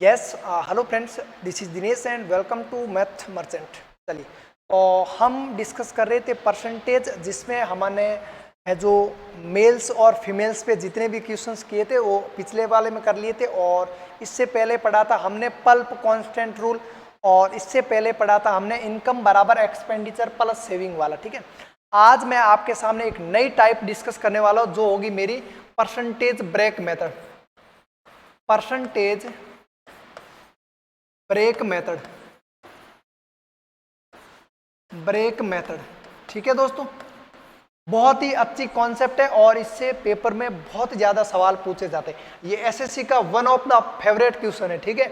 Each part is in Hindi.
Yes hello friends, this is Dinesh and welcome to Math Merchant. चलिए, और हम डिस्कस कर रहे थे परसेंटेज, जिसमें हमने है जो मेल्स और फीमेल्स पे जितने भी क्वेश्चंस किए थे वो पिछले वाले में कर लिए थे। और इससे पहले पढ़ा था हमने पल्प कांस्टेंट रूल, और इससे पहले पढ़ा था हमने इनकम बराबर एक्सपेंडिचर प्लस सेविंग वाला। ठीक है, आज मैं आपके सामने एक नई टाइप डिस्कस करने वाला हूँ, जो होगी मेरी percentage break method. Percentage break method, break method. ठीक है दोस्तों, बहुत ही अच्छी कॉन्सेप्ट है और इससे पेपर में बहुत ज्यादा सवाल पूछे जाते हैं। ये एसएससी का one of the favourite question है। ठीक है,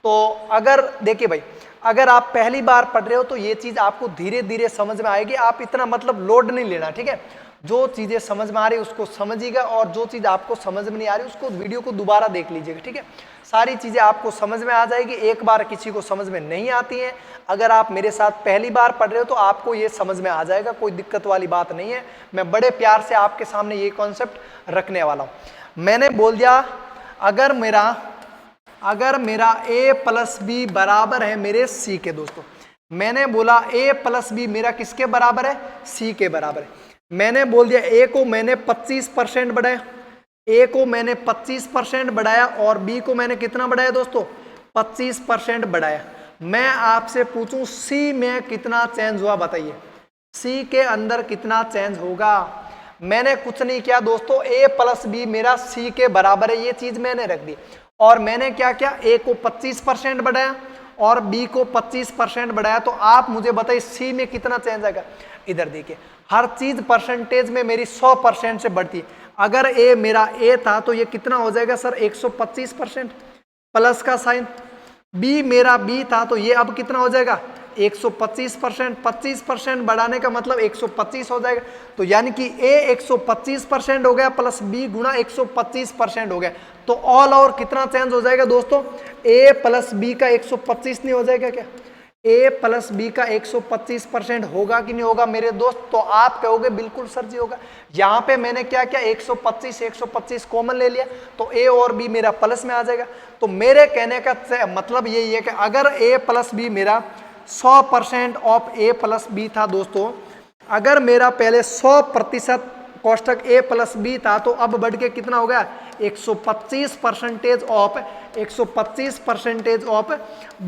तो अगर देखिए भाई, अगर आप पहली बार पढ़ रहे हो तो ये चीज आपको धीरे धीरे समझ में आएगी। आप इतना मतलब लोड नहीं लेना। ठीक है, जो चीजें समझ में आ रही है उसको समझिएगा, और जो चीज आपको समझ में नहीं आ रही उसको वीडियो को दोबारा देख लीजिएगा। ठीक है, सारी चीजें आपको समझ में आ जाएगी। एक बार किसी को समझ में नहीं आती है, अगर आप मेरे साथ पहली बार पढ़ रहे हो तो आपको ये समझ में आ जाएगा, कोई दिक्कत वाली बात नहीं है। मैं बड़े प्यार से आपके सामने ये कॉन्सेप्ट रखने वाला हूं। मैंने बोल दिया, अगर मेरा a प्लस बी बराबर है मेरे c के। दोस्तों मैंने बोला a प्लस बी मेरा किसके बराबर है? c के बराबर है। मैंने बोल दिया a को मैंने 25% बढ़ाया, a को मैंने 25% बढ़ाया और b को मैंने कितना बढ़ाया दोस्तों? 25% बढ़ाया। मैं आपसे पूछूं c में कितना चेंज हुआ, बताइए c के अंदर कितना चेंज होगा? मैंने कुछ नहीं किया दोस्तों, a प्लस बी मेरा c के बराबर है, ये चीज मैंने रख दी। और मैंने क्या किया, a को 25% बढ़ाया और b को 25% बढ़ाया। तो आप मुझे बताइए c में कितना चेंज आएगा? इधर देखिए, हर चीज परसेंटेज में मेरी 100% से बढ़ती है। अगर a मेरा a था तो ये कितना हो जाएगा सर? 125%, प्लस का साइन। b मेरा b था तो ये अब कितना हो जाएगा? 125%। 25% बढ़ाने का मतलब 125 हो जाएगा। तो यानी कि a 125% हो गया प्लस b गुणा 125% हो गया। तो ऑल ओवर कितना चेंज हो जाएगा दोस्तों? a प्लस b का 125 नहीं हो जाएगा क्या? a प्लस बी का 125% होगा कि नहीं होगा मेरे दोस्त? तो आप कहोगे बिल्कुल सर जी होगा। यहाँ पे मैंने क्या किया, 125 कॉमन ले लिया, तो a और b मेरा प्लस में आ जाएगा। तो मेरे कहने का मतलब यही है कि अगर a प्लस बी मेरा 100% ऑफ a प्लस बी था दोस्तों, अगर मेरा पहले 100% कोष्टक a प्लस बी था, तो अब बढ़ के कितना हो गया? 125% ऑफ 125% ऑफ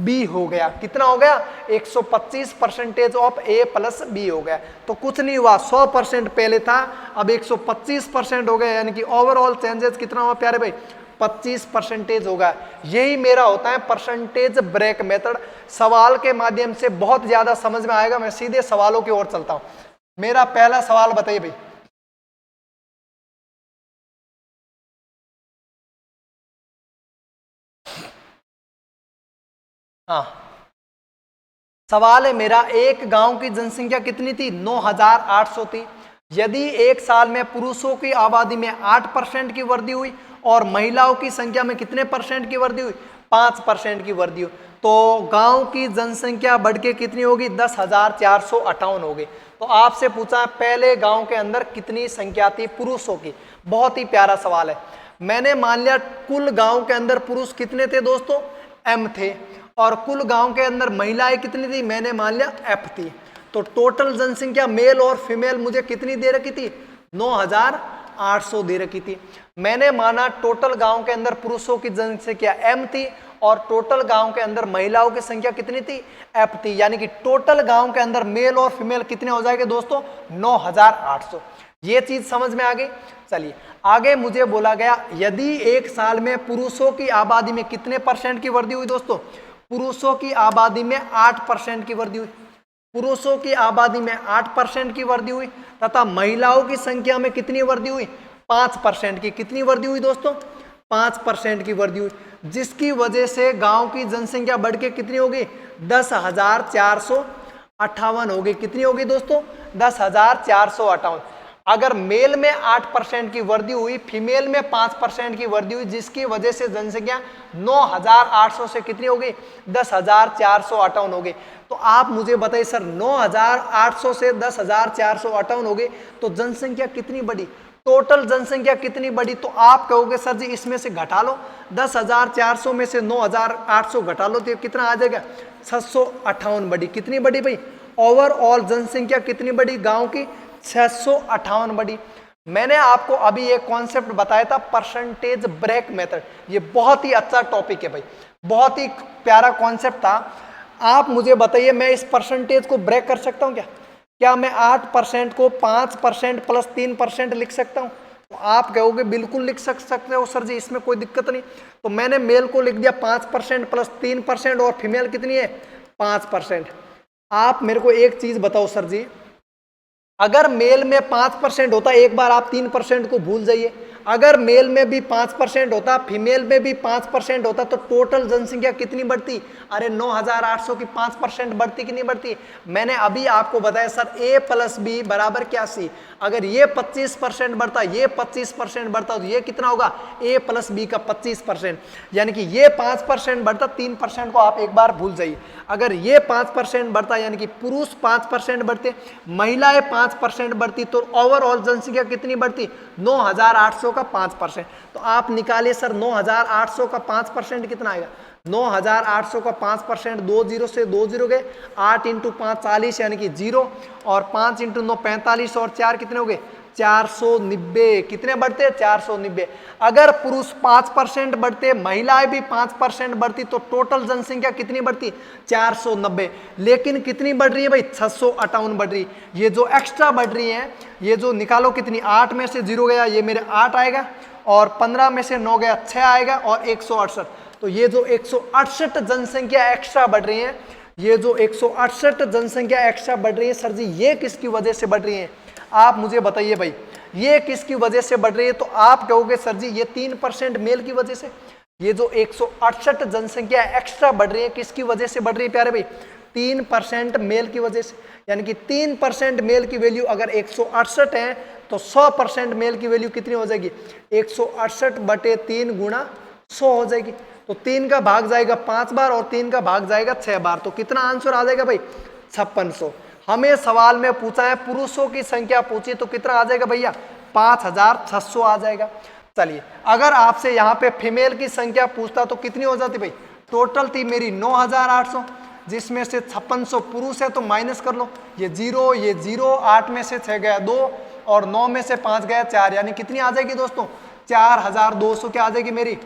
b हो गया। कितना हो गया? 125% ऑफ a प्लस बी हो गया। तो कुछ नहीं हुआ, 100% पहले था, अब 125% हो गया। यानी कि ओवरऑल चेंजेस कितना हुआ प्यारे भाई? 25% होगा। यही मेरा होता है परसेंटेज ब्रेक मेथड। सवाल के माध्यम से बहुत ज्यादा समझ में आएगा। मैं सीधे सवालों की ओर चलता हूं। मेरा पहला सवाल बताइए भाई। हाँ, सवाल है मेरा, एक गांव की जनसंख्या कितनी थी? 9,800 थी। यदि एक साल में पुरुषों की आबादी में 8% की वृद्धि हुई और महिलाओं की संख्या में कितने परसेंट की वृद्धि हुई? 5% की वृद्धि हुई, तो गांव की जनसंख्या बढ़ के कितनी होगी? 10,458 हो गई। तो आपसे पूछा पहले गांव के अंदर कितनी संख्या थी पुरुषों की? बहुत ही प्यारा सवाल है। मैंने मान लिया कुल गांव के अंदर पुरुष कितने थे दोस्तों? m थे, और कुल गांव के अंदर महिलाएं कितनी थी? मैंने मान लिया f थी। तो टोटल जनसंख्या मेल और फीमेल मुझे कितनी दे रखी थी? 9,800 दे रखी थी। मैंने माना टोटल गांव के अंदर पुरुषों की जनसंख्या m थी और टोटल गांव के अंदर महिलाओं की संख्या कितनी थी? f थी। यानी कि टोटल गांव के अंदर मेल और फीमेल कितने हो जाएंगे दोस्तों? 9,800। ये चीज समझ में आ गई। चलिए आगे मुझे बोला गया, यदि एक साल में पुरुषों की आबादी में कितने परसेंट की वृद्धि हुई दोस्तों? पुरुषों की आबादी में 8% की वृद्धि हुई। पुरुषों की आबादी में 8% की वृद्धि हुई तथा महिलाओं की संख्या में कितनी वृद्धि हुई? 5% की। कितनी वृद्धि हुई दोस्तों? 5% की वृद्धि हुई, जिसकी वजह से गांव की जनसंख्या बढ़ के कितनी होगी? 10,458 हो गई। कितनी होगी दोस्तों? 10,458। अगर मेल में 8% की वृद्धि हुई, फीमेल में 5% की वृद्धि हुई, जिसकी वजह से जनसंख्या 9,800 से कितनी हो गई? 10,458 हो गई। तो आप मुझे बताइए सर, 9,800 से 10,458 हो गई, तो जनसंख्या कितनी बढ़ी? टोटल जनसंख्या कितनी बढ़ी? तो आप कहोगे सर जी इसमें से घटा लो, 10,400 में से 9,800 घटा लो तो कितना आ जाएगा? 658 बढ़ी। कितनी बढ़ी भाई? ओवरऑल जनसंख्या कितनी बढ़ी गांव की? 658 बढ़ी। मैंने आपको अभी एक कॉन्सेप्ट बताया था परसेंटेज ब्रेक मेथड, ये बहुत ही अच्छा टॉपिक है भाई, बहुत ही प्यारा कॉन्सेप्ट था। आप मुझे बताइए मैं इस परसेंटेज को ब्रेक कर सकता हूँ क्या? क्या मैं 8% को 5% प्लस 3% लिख सकता हूँ? तो आप कहोगे बिल्कुल लिख सकते हो सर जी, इसमें कोई दिक्कत नहीं। तो मैंने मेल को लिख दिया 5% प्लस 3% और फीमेल कितनी है? 5%। आप मेरे को एक चीज बताओ सर जी, अगर मेल में 5% होता, एक बार आप 3% को भूल जाइए, अगर मेल में भी 5% होता, फीमेल में भी 5% होता तो टोटल जनसंख्या कितनी बढ़ती? अरे 9,800 की 5% बढ़ती कि नहीं बढ़ती? मैंने अभी आपको बताया सर A प्लस बी बराबर क्या सी। अगर ये 25% बढ़ता, ये 25% बढ़ता तो ये कितना होगा? A प्लस बी का 25%। यानी कि ये 5% बढ़ता, 3% को आप एक बार भूल जाइए। अगर ये 5% बढ़ता यानी कि पुरुष 5% बढ़ते, महिलाएं 5% बढ़ती, तो ओवरऑल जनसंख्या कितनी बढ़ती? 9,800 का 5%। तो आप निकालिए सर 9,800 का 5% कितना आएगा? 9,800 का 5%, 2 जीरो से 2 जीरो गए, 8 इंटू 5 40 यानी कि 0, और 5 इंटू 9 45 और 4 कितने हो गए? 490। कितने बढ़ते? 490। अगर पुरुष 5% बढ़ते, महिलाएं भी 5% बढ़ती तो टोटल जनसंख्या कितनी बढ़ती? 490। लेकिन कितनी बढ़ रही है भाई? 658 बढ़ रही। ये जो एक्स्ट्रा बढ़ रही है, ये जो निकालो कितनी, 8 में से 0 गया ये मेरे 8 आएगा, और 15 में से 9 गया 6 आएगा, और 168। तो ये जो 168 जनसंख्या एक्स्ट्रा बढ़ रही है, ये जो 168 जनसंख्या एक्स्ट्रा बढ़ रही है सर जी, ये किसकी वजह से बढ़ रही है? आप मुझे बताइए भाई, ये किसकी वजह से बढ़ रही है? तो आप कहोगे सर जी ये 3% मेल की वजह से। ये जो 168 जनसंख्या एक्स्ट्रा बढ़ रही है किसकी वजह से बढ़ रही है प्यारे भाई? 3% मेल की वजह से। यानी कि 3% मेल की वैल्यू अगर 168 है तो 100% मेल की वैल्यू कितनी हो जाएगी? 168 बटे 3 गुणा 100 हो जाएगी। तो 3 का भाग जाएगा 5 बार और 3 का भाग जाएगा 6 बार। तो कितना आंसर आ जाएगा भाई? 5600। हमें सवाल में पूछा है पुरुषों की संख्या पूछी तो कितना आ जाएगा भैया? 5600 आ जाएगा। चलिए अगर आपसे यहाँ पे फीमेल की संख्या पूछता तो कितनी हो जाती भाई? टोटल थी मेरी 9,800, जिसमें से 5600 पुरुष है तो माइनस कर लो, ये 0, 8 में से 6 गया 2, और 9 में से 5 गया 4, यानी कितनी आ जाएगी दोस्तों? 4200 क्या आ जाएगी मेरी?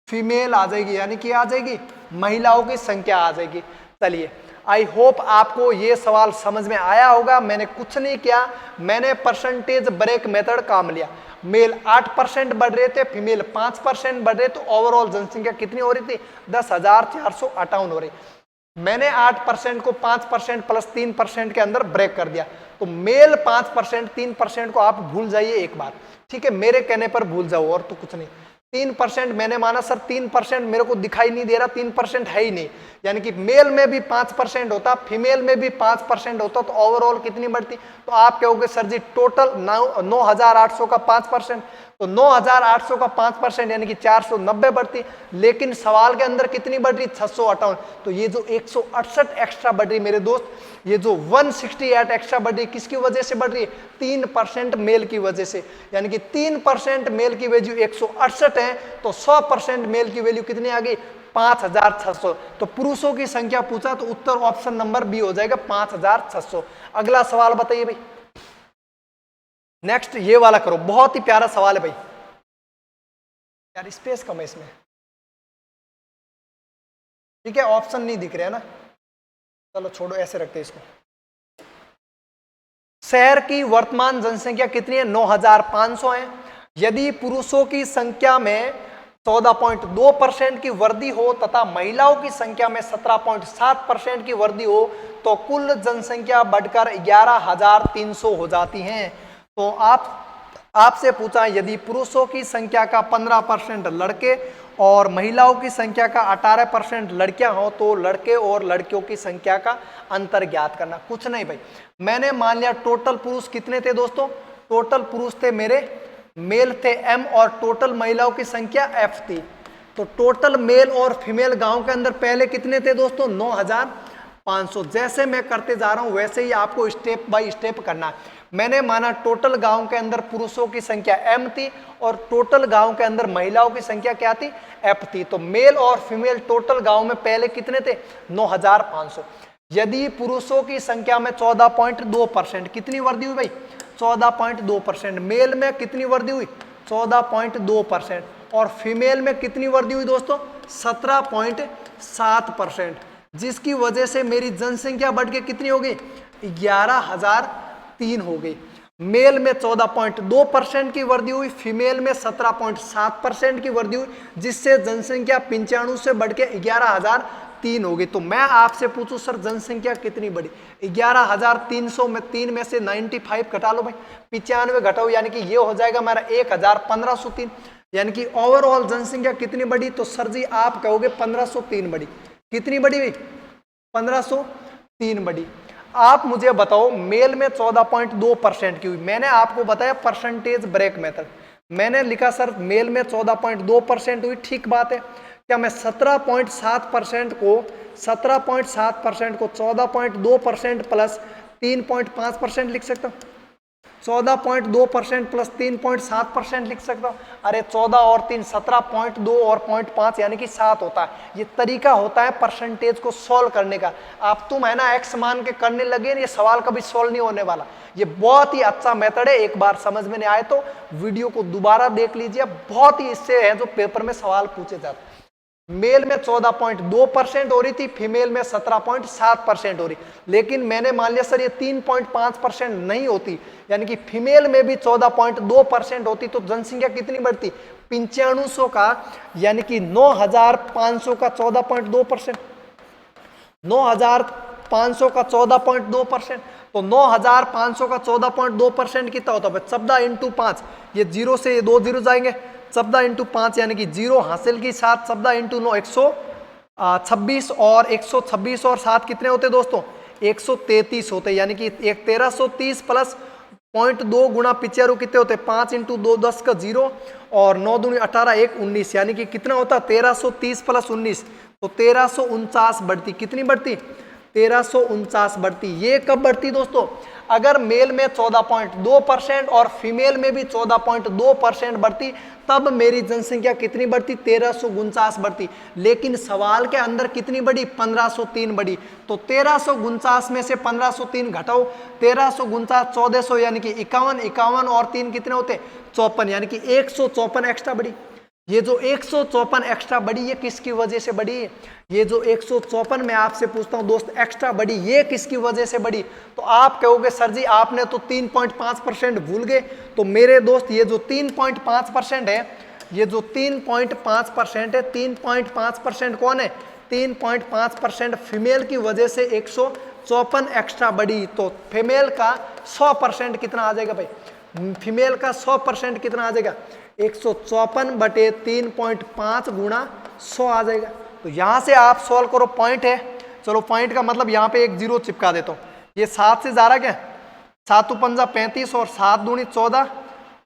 फीमेल आ जाएगी, यानी कि आ जाएगी महिलाओं की संख्या आ जाएगी। चलिए आई होप आपको ये सवाल समझ में आया होगा। मैंने कुछ नहीं किया, मैंने परसेंटेज ब्रेक मेथड काम लिया। मेल 8% बढ़ रहे थे, फीमेल 5% बढ़ रहे, तो ओवरऑल जनसंख्या कितनी हो रही थी? 10,458 हो रही। मैंने 8% को 5% प्लस 3% के अंदर ब्रेक कर दिया। तो मेल 5%, 3% को आप भूल जाइए एक बार, ठीक है, मेरे कहने पर भूल जाओ, और तो कुछ नहीं। 3% मैंने माना सर 3% मेरे को दिखाई नहीं दे रहा, 3% है ही नहीं, यानी कि मेल में भी 5% होता, फीमेल में भी 5% होता, तो ओवरऑल कितनी बढ़ती? तो आप कहोगे सर जी टोटल 9,800 का 5%, तो 9,800 का 5% यानी कि 490 बढ़ती। लेकिन सवाल के अंदर कितनी बढ़ रही? 658। तो ये जो 168 एक्स्ट्रा बढ़ रही मेरे दोस्त, ये जो 168 एक्स्ट्रा बढ़ रही किसकी वजह से बढ़ रही है? 3% मेल की वजह से। यानी कि 3% मेल की वैल्यू 168 है, तो 100% मेल की वैल्यू कितनी आ गई? 5,600। तो पुरुषों की संख्या पूछा तो उत्तर ऑप्शन नंबर बी हो जाएगा 5,600। अगला सवाल बताइए भाई, नेक्स्ट ये वाला करो, बहुत ही प्यारा सवाल है भाई। यार स्पेस कम है इसमें, ठीक है, ऑप्शन नहीं दिख रहे है ना, चलो छोड़ो ऐसे रखते हैं इसको। शहर की वर्तमान जनसंख्या कितनी है? 9,500 है। यदि पुरुषों की संख्या में 14.2% की वृद्धि हो तथा महिलाओं की संख्या में 17.7% की वृद्धि हो तो कुल जनसंख्या बढ़कर 11,300 हो जाती है। तो आपसे पूछा यदि पुरुषों की संख्या का 15% लड़के और महिलाओं की संख्या का 18% लड़कियां हो तो लड़के और लड़कियों की संख्या का अंतर ज्ञात करना। कुछ नहीं भाई, मैंने मान लिया टोटल पुरुष कितने थे दोस्तों? टोटल पुरुष थे मेरे, मेल थे m, और टोटल महिलाओं की संख्या f थी। तो टोटल मेल और फीमेल गांव के अंदर पहले कितने थे दोस्तों? 9,500। जैसे मैं करते जा रहा हूं वैसे ही आपको स्टेप बाय स्टेप करना है। मैंने माना टोटल गांव के अंदर पुरुषों की संख्या m थी और टोटल गांव के अंदर महिलाओं की संख्या क्या थी, f थी। तो मेल और फीमेल टोटल गांव में पहले कितने थे, 9500। यदि पुरुषों की संख्या में 14.2%, कितनी वृद्धि हुई भाई, 14.2%। मेल में कितनी वृद्धि हुई, 14.2%। और फीमेल में कितनी वृद्धि हुई दोस्तों, 17.7%, जिसकी वजह से मेरी जनसंख्या बढ़ के कितनी हो गई, 11,003 हो गई। मेल में 14.2% की वृद्धि हुई, फीमेल में 17.7% की वृद्धि हुई, जिससे जनसंख्या 95 से बढ़ के 11,003 हो गई। तो मैं आपसे पूछूं सर जनसंख्या कितनी बढ़ी, 11,300 में 3 में से 95 घटा लो भाई, 95 घटाओ, यानी कि ये हो जाएगा हमारा 1,1503। यानी कि ओवरऑल जनसंख्या कितनी बढ़ी, तो सर जी आप कहोगे 1503 बढ़ी। कितनी बढ़ी भाई, 1503 बढ़ी। आप मुझे बताओ मेल में 14.2% की हुई। मैंने आपको बताया परसेंटेज ब्रेक मेथड, मैंने लिखा सर मेल में 14.2% हुई, ठीक बात है। क्या मैं 17.7% को 14.2% प्लस 3.5% लिख सकता हूँ, 14.2% प्लस 3.7% लिख सकता हूँ। अरे 14 और 3 17.2 और 0.5 यानी कि 7 होता है। ये तरीका होता है परसेंटेज को सॉल्व करने का। आप तुम है ना एक्स मान के करने लगे, ये सवाल कभी सॉल्व नहीं होने वाला। ये बहुत ही अच्छा मेथड है, एक बार समझ में नहीं आए तो वीडियो को दोबारा देख लीजिए, बहुत ही इससे है जो पेपर में सवाल पूछे जाते हैं। मेल में 14.2% हो रही थी, फीमेल में 17.7% हो रही। लेकिन मैंने मान लिया सर ये 3.5% नहीं होती, यानी कि फीमेल में भी 14.2% होती तो जनसंख्या कितनी बढ़ती, 9500 का, यानी कि 9,500 का 14.2%, 9,500 का 14.2%। तो 9,500 का 14.2% कितना होता है, 14 इंटू 5, ये जीरो से ये 2 जीरो जाएंगे, 14 इंटू 5 यानी कि जीरो हासिल की 7, 14 इंटू 9 126, और 126 और 7 कितने होते दोस्तों, 133 होते, यानी कि 1330 प्लस 0.2 गुणा 95 कितने होते, 5 इंटू 2 10 का 0, और 9 दूनी 18 1 19, यानी कि कितना होता 1330 प्लस 19, तो 1349 बढ़ती। कितनी बढ़ती, 1349 बढ़ती। ये कब बढ़ती दोस्तों, अगर मेल में 14.2% और फीमेल में भी 14.2% बढ़ती, तब मेरी जनसंख्या कितनी बढ़ती, 1349 बढ़ती। लेकिन सवाल के अंदर कितनी बढ़ी, 1503 बढ़ी। तो 1349 में से 1503 घटाओ, 1349 1400 यानी कि 51, 51 और 3 कितने होते, 54, यानी कि 154 एक्स्ट्रा बढ़ी। ये जो 154 एक्स्ट्रा बढ़ी ये किसकी वजह से बढ़ी है, ये जो 154 मैं आपसे पूछता हूं दोस्त एक्स्ट्रा बढ़ी ये किसकी वजह से बढ़ी। तो आप कहोगे सर जी आपने तो 3.5% भूल गए। तो मेरे दोस्त ये जो 3.5% है, ये जो 3.5% है, 3.5% कौन है, 3.5% फीमेल की वजह से 154 एक्स्ट्रा बढ़ी। तो फीमेल का 100% कितना आ जाएगा भाई, फीमेल का 100% कितना आ जाएगा, 154 बटे 3.5 गुणा 100 आ जाएगा। तो यहां से आप सॉल्व करो, पॉइंट है, चलो पॉइंट का मतलब यहां पे एक जीरो चिपका देता हूं। ये 7 से जा रहा क्या, 7 पंजा 35 और 7 दूनी 14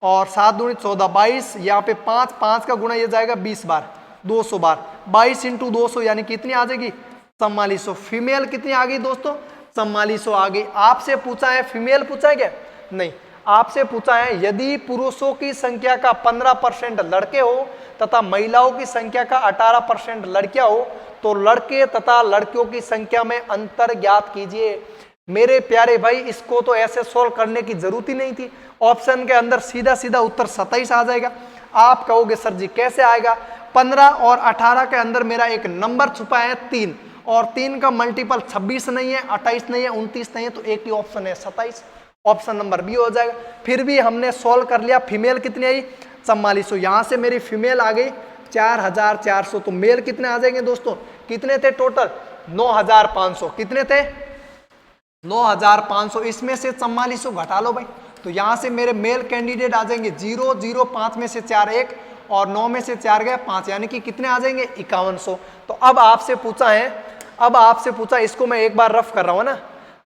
और 7 दूनी 14 22, यहाँ पे 5 5 का गुणा ये जाएगा 20 बार, 200 बार, 22 इंटू 200 यानी कितनी आ जाएगी, 4400। फीमेल कितनी आ गई दोस्तों, 4400 आ गई। आपसे पूछा है, फीमेल पूछा है क्या, नहीं, आपसे पूछा है यदि पुरुषों की संख्या का 15% लड़के हो तथा महिलाओं की संख्या का 18% लड़कियां हो तो लड़के तथा लड़कियों की संख्या में अंतर ज्ञात कीजिए। मेरे प्यारे भाई इसको तो ऐसे सोल्व करने की जरूरत ही नहीं थी, ऑप्शन के अंदर सीधा सीधा उत्तर 27 आ जाएगा। आप कहोगे सर जी कैसे आएगा, 15 और 18 के अंदर मेरा एक नंबर छुपा है 3, और 3 का मल्टीपल 26 नहीं है, 28 नहीं है, 29 नहीं है, तो एक ही ऑप्शन है 27, ऑप्शन नंबर बी हो जाएगा। फिर भी हमने सॉल्व कर लिया। फीमेल कितनी आई, 4400, यहां से मेरी फीमेल आ गई 4400, तो मेल कितने आ जाएंगे दोस्तों, कितने थे टोटल 9500, कितने थे 9500, इसमें से 4400 घटा लो भाई, तो यहां से मेरे मेल कैंडिडेट आ जाएंगे 0 0, 5 में से 4 1 और 9 में से 4 गए 5, यानी कि कितने आ जाएंगे 5100। तो अब आपसे पूछा है, अब आपसे पूछा, इसको मैं एक बार रफ कर रहा हूं ना,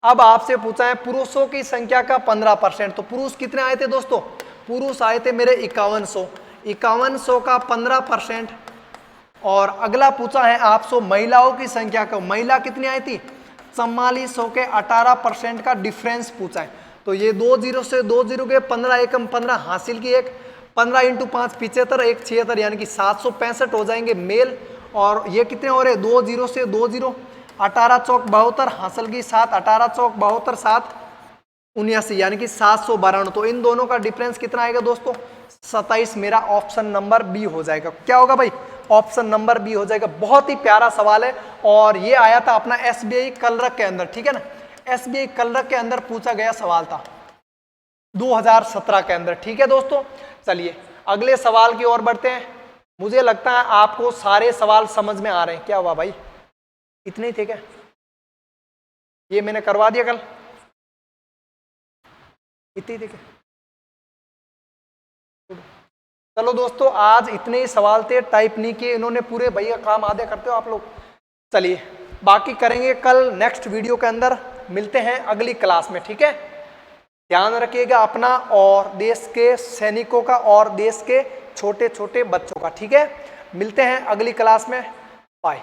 अब आपसे पूछा है पुरुषों की संख्या का 15%, तो पुरुष कितने आए थे दोस्तों, पुरुष आए थे मेरे 5100, 5100 का 15%, और अगला पूछा है आपसे महिलाओं की संख्या का, महिला कितनी आई थी 4400 के 18% का डिफरेंस पूछा है। तो ये 2 जीरो से 2 जीरो गए, 15 एकम 15 हासिल की एक, 15 इंटू 5 75, एक 76 यानी कि 765 हो जाएंगे मेल। और ये कितने हो रहे, 2 जीरो से 2 जीरो, 18 चौक 72 हासिल की 7, 18 चौक 72 7 79 यानी कि 792। तो इन दोनों का डिफरेंस कितना आएगा दोस्तों, 27। मेरा ऑप्शन नंबर बी हो जाएगा। क्या होगा भाई, ऑप्शन नंबर बी हो जाएगा। बहुत ही प्यारा सवाल है और ये आया था अपना एसबीआई कलरक के अंदर, ठीक है ना, एसबीआई कलरक के अंदर पूछा गया सवाल था 2017 के अंदर, ठीक है दोस्तों। चलिए अगले सवाल की ओर बढ़ते हैं। मुझे लगता है आपको सारे सवाल समझ में आ रहे हैं। क्या हुआ भाई, इतने ही थे क्या, ये मैंने करवा दिया कल, इतने ही थे क्या? चलो दोस्तों आज इतने ही सवाल थे, टाइप नहीं किए इन्होंने पूरे, भैया काम आधे करते हो आप लोग। चलिए बाकी करेंगे कल नेक्स्ट वीडियो के अंदर। मिलते हैं अगली क्लास में, ठीक है। ध्यान रखिएगा अपना और देश के सैनिकों का और देश के छोटे छोटे बच्चों का, ठीक है। मिलते हैं अगली क्लास में, बाय।